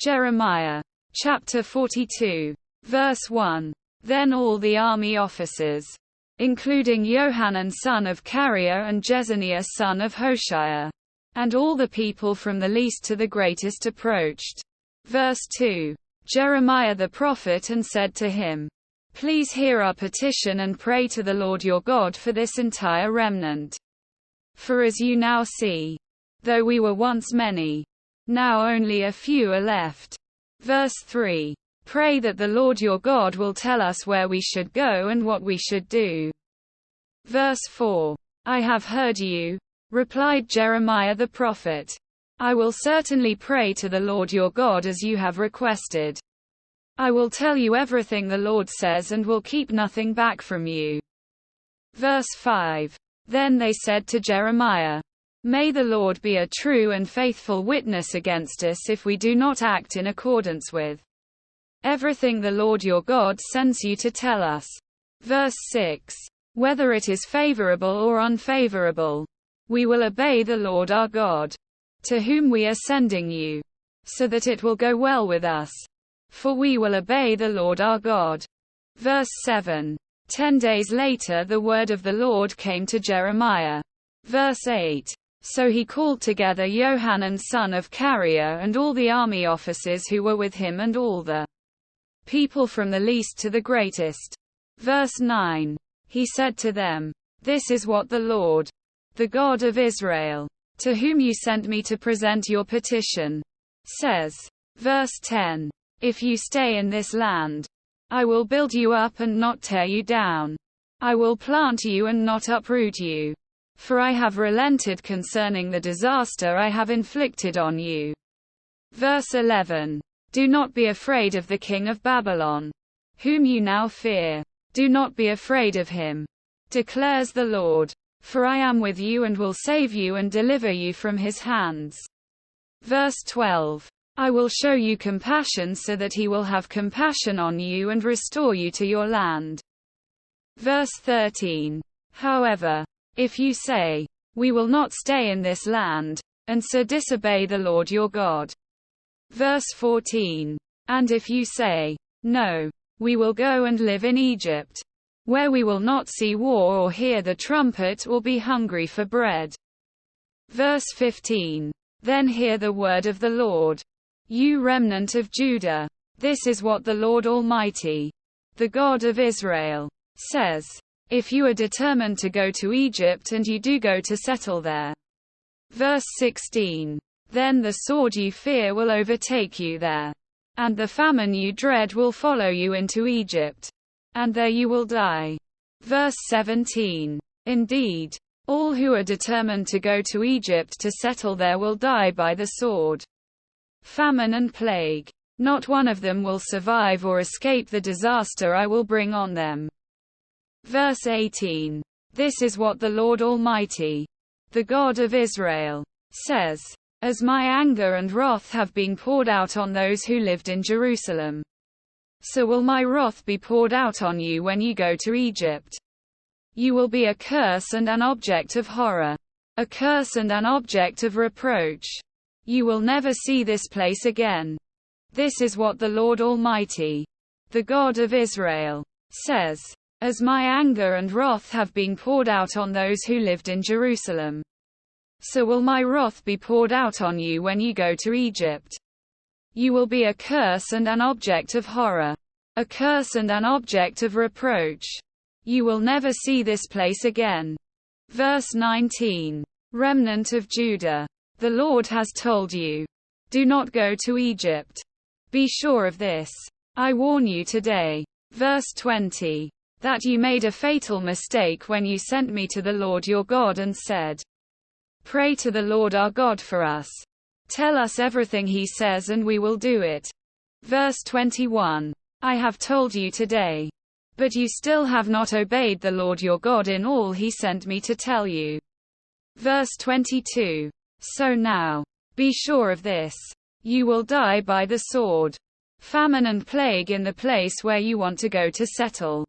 Jeremiah. Chapter 42. Verse 1. Then all the army officers, including Johanan son of Kareah and Jezaniah son of Hoshea, and all the people from the least to the greatest approached. Verse 2. Jeremiah the prophet and said to him, Please hear our petition and pray to the Lord your God for this entire remnant. For as you now see, though we were once many, now only a few are left. Verse 3. Pray that the Lord your God will tell us where we should go and what we should do. Verse 4. I have heard you, replied Jeremiah the prophet. I will certainly pray to the Lord your God as you have requested. I will tell you everything the Lord says and will keep nothing back from you. Verse 5. Then they said to Jeremiah, May the Lord be a true and faithful witness against us if we do not act in accordance with everything the Lord your God sends you to tell us. Verse 6. Whether it is favorable or unfavorable, we will obey the Lord our God, to whom we are sending you, so that it will go well with us. For we will obey the Lord our God. Verse 7. 10 days later the word of the Lord came to Jeremiah. Verse 8. So he called together Johanan son of Kareah and all the army officers who were with him and all the people from the least to the greatest. Verse 9. He said to them, This is what the Lord, the God of Israel, to whom you sent me to present your petition, says. Verse 10. If you stay in this land, I will build you up and not tear you down. I will plant you and not uproot you. For I have relented concerning the disaster I have inflicted on you. Verse 11. Do not be afraid of the king of Babylon, whom you now fear. Do not be afraid of him, declares the Lord. For I am with you and will save you and deliver you from his hands. Verse 12. I will show you compassion so that he will have compassion on you and restore you to your land. Verse 13. However, if you say, We will not stay in this land, and so disobey the Lord your God. Verse 14. And if you say, No, we will go and live in Egypt, where we will not see war or hear the trumpet or be hungry for bread. Verse 15. Then hear the word of the Lord, you remnant of Judah. This is what the Lord Almighty, the God of Israel, says. If you are determined to go to Egypt and you do go to settle there. Verse 16. Then the sword you fear will overtake you there, and the famine you dread will follow you into Egypt, and there you will die. Verse 17. Indeed, all who are determined to go to Egypt to settle there will die by the sword, famine and plague. Not one of them will survive or escape the disaster I will bring on them. Verse 18. This is what the Lord Almighty, the God of Israel, says. As my anger and wrath have been poured out on those who lived in Jerusalem, so will my wrath be poured out on you when you go to Egypt. You will be a curse and an object of horror, a curse and an object of reproach. You will never see this place again. This is what the Lord Almighty, the God of Israel, says. As my anger and wrath have been poured out on those who lived in Jerusalem, so will my wrath be poured out on you when you go to Egypt. You will be a curse and an object of horror, a curse and an object of reproach. You will never see this place again. Verse 19. Remnant of Judah. The Lord has told you, do not go to Egypt. Be sure of this. I warn you today. Verse 20. That you made a fatal mistake when you sent me to the Lord your God and said, Pray to the Lord our God for us. Tell us everything he says and we will do it. Verse 21. I have told you today, but you still have not obeyed the Lord your God in all he sent me to tell you. Verse 22. So now, be sure of this. You will die by the sword, famine and plague in the place where you want to go to settle.